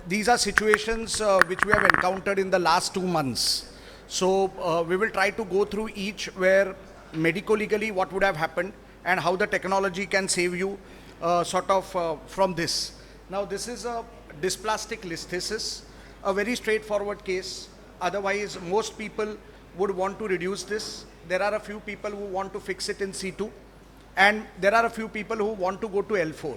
These are situations which we have encountered in the last 2 months. We will try to go through each where medico-legally what would have happened and how the technology can save you from this. Now this is a dysplastic listhesis, a very straightforward case. Otherwise, most people would want to reduce this. There are a few people who want to fix it in C2, and there are a few people who want to go to L4.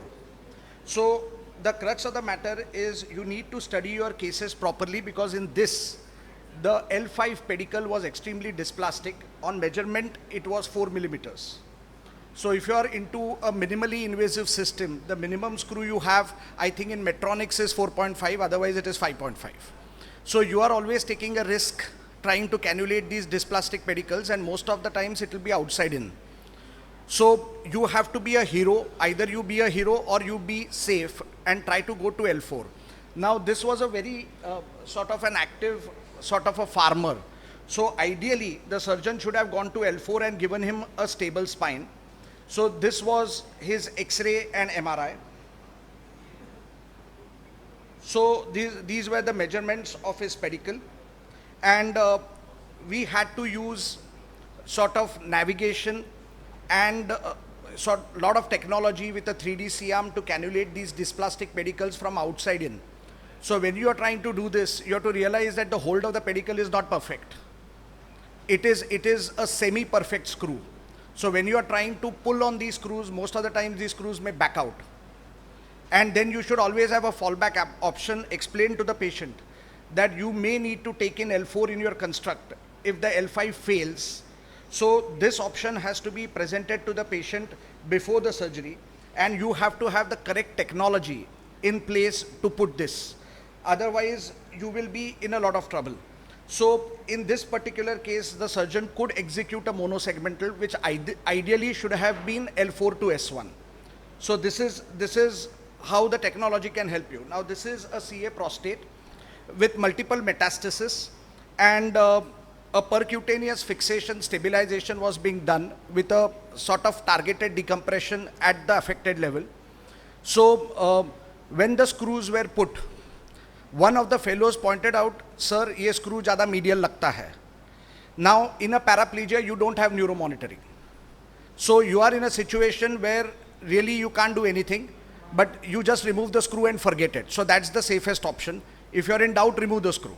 So the crux of the matter is you need to study your cases properly, because in this, the L5 pedicle was extremely dysplastic. On measurement, it was 4 millimeters. So if you are into a minimally invasive system, the minimum screw you have, I think in Medtronics is 4.5, otherwise it is 5.5. So you are always taking a risk trying to cannulate these dysplastic pedicles, and most of the times it will be outside in. So you have to be a hero. Either you be a hero or you be safe and try to go to L4. Now this was a very sort of an active sort of a farmer. So ideally the surgeon should have gone to L4 and given him a stable spine. So this was his X-ray and MRI. So these were the measurements of his pedicle, and we had to use sort of navigation and lot of technology with a 3D C-arm to cannulate these dysplastic pedicles from outside in. So when you are trying to do this, you have to realize that the hold of the pedicle is not perfect. It is a semi-perfect screw. So when you are trying to pull on these screws, most of the time these screws may back out. And then you should always have a fallback option. Explain to the patient that you may need to take in L4 in your construct if the L5 fails. So this option has to be presented to the patient before the surgery, and you have to have the correct technology in place to put this. Otherwise, you will be in a lot of trouble. So in this particular case, the surgeon could execute a monosegmental, which ideally should have been L4 to S1. So this is how the technology can help you. Now this is a CA prostate with multiple metastasis, and a percutaneous fixation stabilization was being done with a sort of targeted decompression at the affected level. So when the screws were put, one of the fellows pointed out, sir, ye screw ज़्यादा medial लगता है. Now in a paraplegia, you don't have neuromonitoring. So you are in a situation where really you can't do anything, but you just remove the screw and forget it. So that's the safest option. If you're in doubt, remove the screw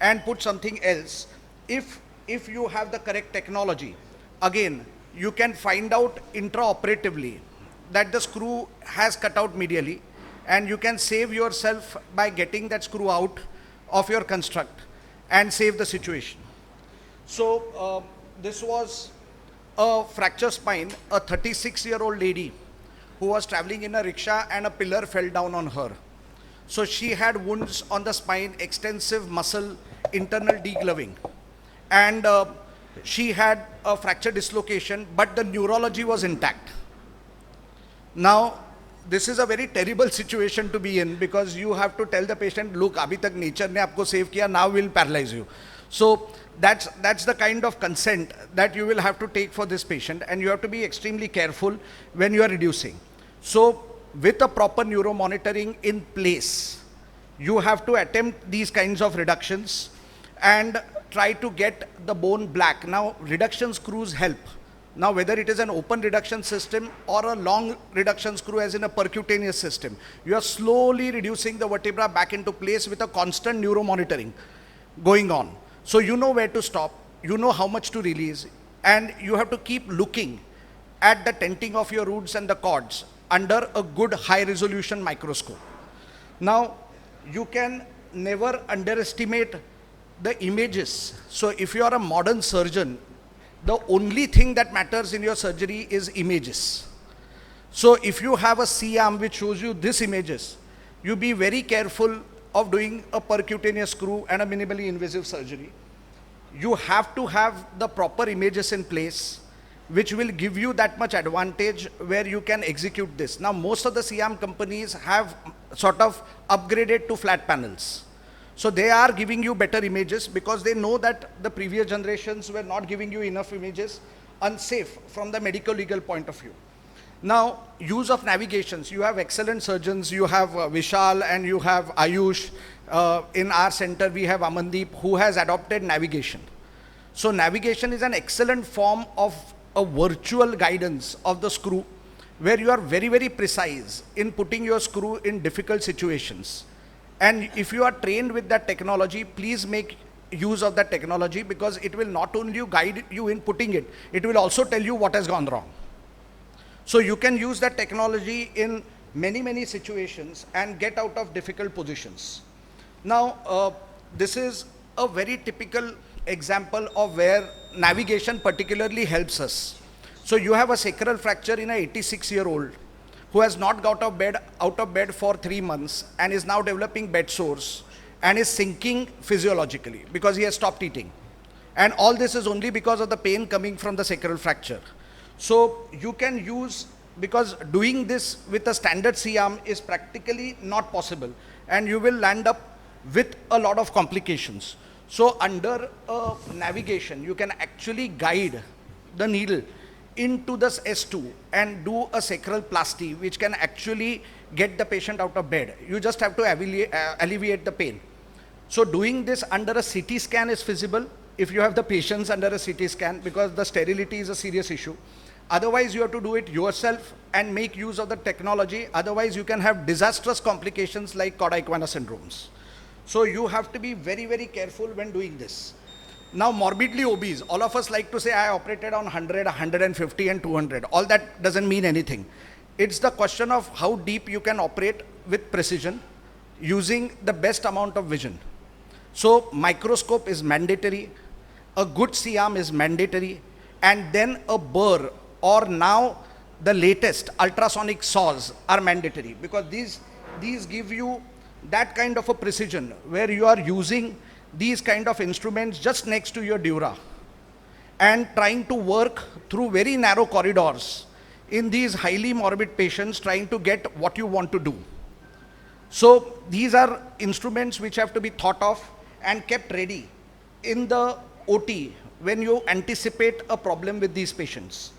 and put something else. If you have the correct technology, again, you can find out intraoperatively that the screw has cut out medially, and you can save yourself by getting that screw out of your construct and save the situation. So this was a fracture spine, a 36-year-old lady who was traveling in a rickshaw and a pillar fell down on her. So she had wounds on the spine, extensive muscle, internal degloving, and she had a fracture dislocation, but the neurology was intact. Now, this is a very terrible situation to be in, because you have to tell the patient, look, abhi tak nature ne aapko save kiya, now we'll paralyze you. So that's the kind of consent that you will have to take for this patient, and you have to be extremely careful when you are reducing. So with a proper neuromonitoring in place, you have to attempt these kinds of reductions and try to get the bone black. Now reduction screws help. Now whether it is an open reduction system or a long reduction screw as in a percutaneous system, you are slowly reducing the vertebra back into place with a constant neuromonitoring going on. So you know where to stop, you know how much to release, and you have to keep looking at the tenting of your roots and the cords under a good high resolution microscope. Now you can never underestimate the images. So if you are a modern surgeon, the only thing that matters in your surgery is images. So if you have a C-arm which shows you these images, you be very careful of doing a percutaneous screw and a minimally invasive surgery. You have to have the proper images in place, which will give you that much advantage where you can execute this. Now most of the C-arm companies have sort of upgraded to flat panels. So they are giving you better images because they know that the previous generations were not giving you enough images, unsafe from the medico-legal point of view. Now, use of navigations. You have excellent surgeons. You have Vishal and you have Ayush. In our center, we have Amandeep, who has adopted navigation. So navigation is an excellent form of a virtual guidance of the screw, where you are very, very precise in putting your screw in difficult situations. And if you are trained with that technology, please make use of that technology, because it will not only guide you in putting it, it will also tell you what has gone wrong. So you can use that technology in many, many situations and get out of difficult positions. Now, this is a very typical example of where navigation particularly helps us. So you have a sacral fracture in an 86-year-old who has not got out of bed for 3 months and is now developing bed sores and is sinking physiologically because he has stopped eating. And all this is only because of the pain coming from the sacral fracture. So you can use, because doing this with a standard C-arm is practically not possible, and you will land up with a lot of complications. So under navigation, you can actually guide the needle into this S2 and do a sacral plasty, which can actually get the patient out of bed. You just have to alleviate the pain. So doing this under a CT scan is feasible if you have the patients under a CT scan, because the sterility is a serious issue. Otherwise, you have to do it yourself and make use of the technology. Otherwise, you can have disastrous complications like cauda equina syndromes. So you have to be very, very careful when doing this. Now, morbidly obese, all of us like to say, I operated on 100, 150 and 200. All that doesn't mean anything. It's the question of how deep you can operate with precision using the best amount of vision. So microscope is mandatory, a good C-arm is mandatory, and then a burr, or now the latest ultrasonic saws are mandatory, because these give you that kind of a precision where you are using these kind of instruments just next to your dura and trying to work through very narrow corridors in these highly morbid patients, trying to get what you want to do. So these are instruments which have to be thought of and kept ready in the OT when you anticipate a problem with these patients.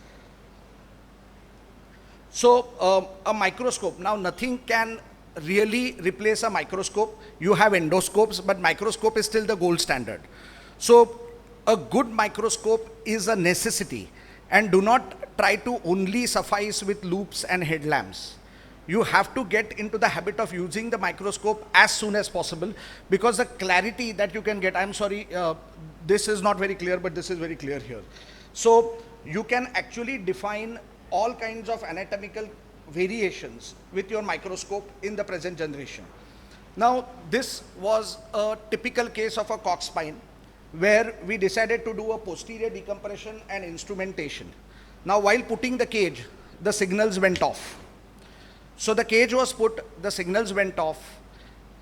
So a microscope, now nothing can really replace a microscope. You have endoscopes, but microscope is still the gold standard. So a good microscope is a necessity, and do not try to only suffice with loops and headlamps. You have to get into the habit of using the microscope as soon as possible, because the clarity that you can get, I'm sorry, this is not very clear, but this is very clear here. So you can actually define all kinds of anatomical variations with your microscope in the present generation. Now, this was a typical case of a cox spine where we decided to do a posterior decompression and instrumentation. Now, while putting the cage, the signals went off. So the cage was put, the signals went off.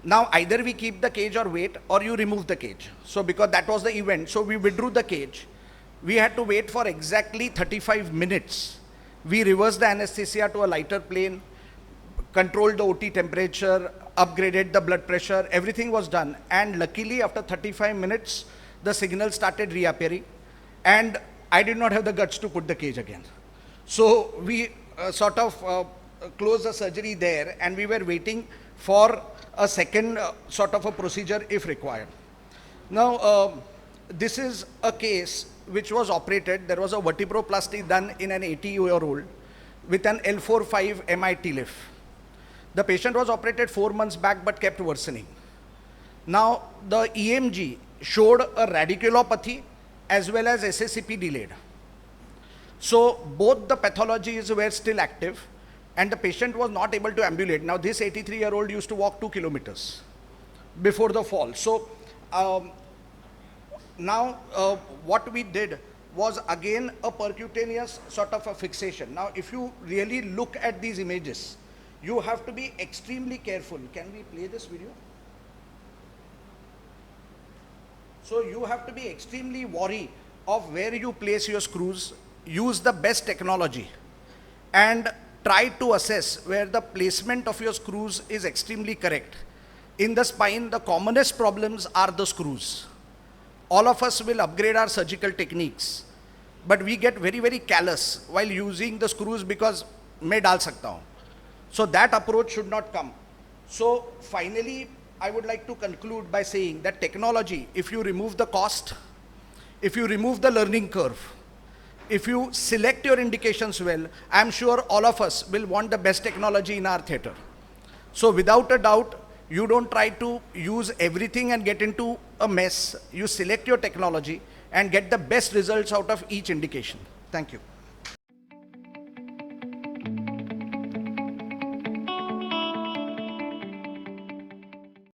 Now, either we keep the cage or wait, or you remove the cage. So because that was the event, so we withdrew the cage. We had to wait for exactly 35 minutes. We reversed the anesthesia to a lighter plane, controlled the OT temperature, upgraded the blood pressure, everything was done. And luckily, after 35 minutes, the signal started reappearing, and I did not have the guts to put the cage again. So we sort of closed the surgery there, and we were waiting for a second sort of a procedure if required. Now, this is a case which was operated. There was a vertebroplasty done in an 80-year-old with an L4-5 MI-TLIF. The patient was operated 4 months back but kept worsening. Now, the EMG showed a radiculopathy as well as SSCP delayed. So both the pathologies were still active, and the patient was not able to ambulate. Now, this 83-year-old used to walk 2 kilometers before the fall. So now what we did was again a percutaneous sort of a fixation. Now, if you really look at these images, you have to be extremely careful. Can we play this video? So you have to be extremely wary of where you place your screws, use the best technology, and try to assess where the placement of your screws is extremely correct. In the spine, the commonest problems are the screws. All of us will upgrade our surgical techniques, but we get very, very callous while using the screws, because मैं डाल सकता हूँ. So that approach should not come. So finally, I would like to conclude by saying that technology, if you remove the cost, if you remove the learning curve, if you select your indications well, I'm sure all of us will want the best technology in our theater. So without a doubt, you don't try to use everything and get into a mess. You select your technology and get the best results out of each indication. Thank you.